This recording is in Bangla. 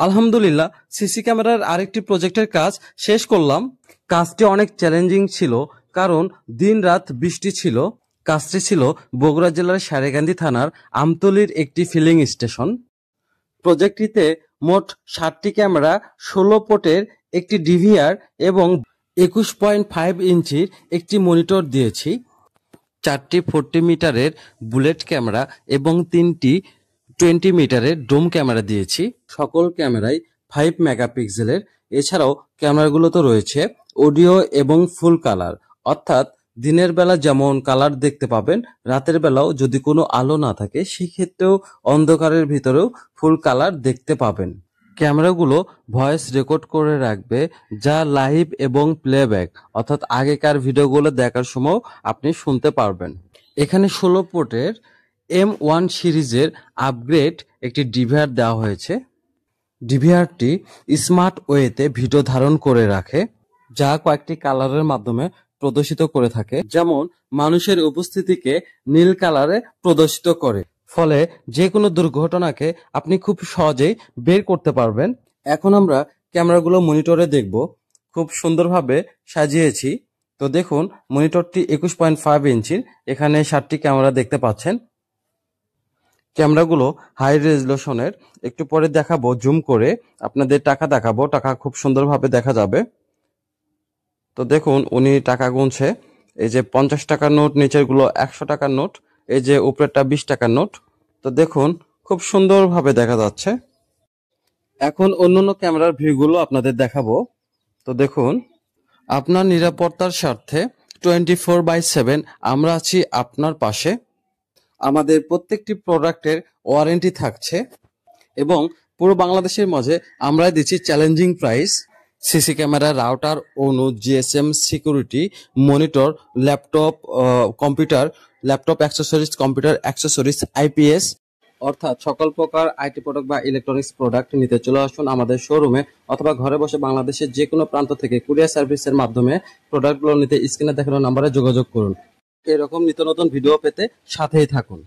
আলহামদুলিল্লাহ সিসি ক্যামেরার আরেকটি প্রজেক্টের কাজ শেষ করলাম। কাজটি অনেক চ্যালেঞ্জিং ছিল, কারণ দিন রাত বৃষ্টি ছিল। কাজটি ছিল বগুড়া জেলার সারেগান্ধী থানার আমতলীর একটি ফিলিং স্টেশন। প্রজেক্টটিতে মোট 7টি ক্যামেরা, 16 পোর্টের একটি ডিভিআর এবং 21.5 ইঞ্চির একটি মনিটর দিয়েছি। 4টি 40 মিটারের বুলেট ক্যামেরা এবং 3টি 20 মিটারের ডোম ক্যামেরা দিয়েছি। সকল ক্যামেরাই 5 মেগাপিক্সেলের। এছাড়াও ক্যামেরাগুলোতে রয়েছে অডিও এবং ফুল কালার, অর্থাৎ দিনের বেলা যেমন কালার দেখতে পাবেন, রাতের বেলাও যদি কোনো আলো না থাকে সেক্ষেত্রেও অন্ধকারের ভিতরেও ফুল কালার দেখতে পাবেন। ক্যামেরাগুলো ভয়েস রেকর্ড করে রাখবে, যা লাইভ এবং প্লেব্যাক, অর্থাৎ আগেকার ভিডিওগুলো দেখার সময় আপনি শুনতে পারবেন। এখানে 16 পোর্টের M1 সিরিজের আপগ্রেড একটি ডিভিআর দেওয়া হয়েছে। ডিভিআরটি স্মার্ট ওয়েতে ভিডিও ধারণ করে রাখে, যা কয়েকটি কালারের মাধ্যমে প্রদর্শিত করে থাকে। যেমন মানুষের উপস্থিতিকে নীল কালারে প্রদর্শিত করে, ফলে যে কোনো দুর্ঘটনাকে আপনি খুব সহজেই বের করতে পারবেন। এখন আমরা ক্যামেরাগুলো মনিটরে দেখব। খুব সুন্দরভাবে সাজিয়েছি। তো দেখুন, মনিটরটি 21.5 ইঞ্চির। এখানে 7টি ক্যামেরা দেখতে পাচ্ছেন। ক্যামেরাগুলো হাই রেজলিউশনের। একটু পরে দেখাবো, জুম করে আপনাদের টাকা দেখাবো। টাকা খুব সুন্দরভাবে দেখা যাবে। তো দেখুন, উনি টাকা গুনছে। এই যে 50 টাকার নোট, নিচেরগুলো 100 টাকার নোট, এই যে উপরেরটা 20 টাকার নোট। তো দেখুন, খুব সুন্দরভাবে দেখা যাচ্ছে। এখন অন্যান্য ক্যামেরার ভিউগুলো আপনাদের দেখাবো। তো দেখুন, আপনার নিরাপত্তার স্বার্থে 24/7 আমরা আছি আপনার পাশে। আমাদের প্রত্যেকটি প্রোডাক্টের ওয়ারেন্টি থাকছে এবং পুরো বাংলাদেশের মাঝে আমরা দিচ্ছি challenging price. CC camera, router, অনু, GSM, security, monitor, laptop, computer, laptop accessories, computer accessories, IPS, অর্থাৎ সকল প্রকার আইটি প্রোডাক্ট বা ইলেকট্রনিক্স প্রোডাক্ট নিতে চলে আসুন আমাদের শোরুমে, অথবা ঘরে বসে বাংলাদেশের যে কোনো প্রান্ত থেকে কুরিয়ার সার্ভিসের মাধ্যমে প্রোডাক্টগুলো নিতে স্ক্রিনে দেখানো নাম্বারে যোগাযোগ করুন। এরকম নিত্য নতুন ভিডিও পেতে সাথেই থাকুন।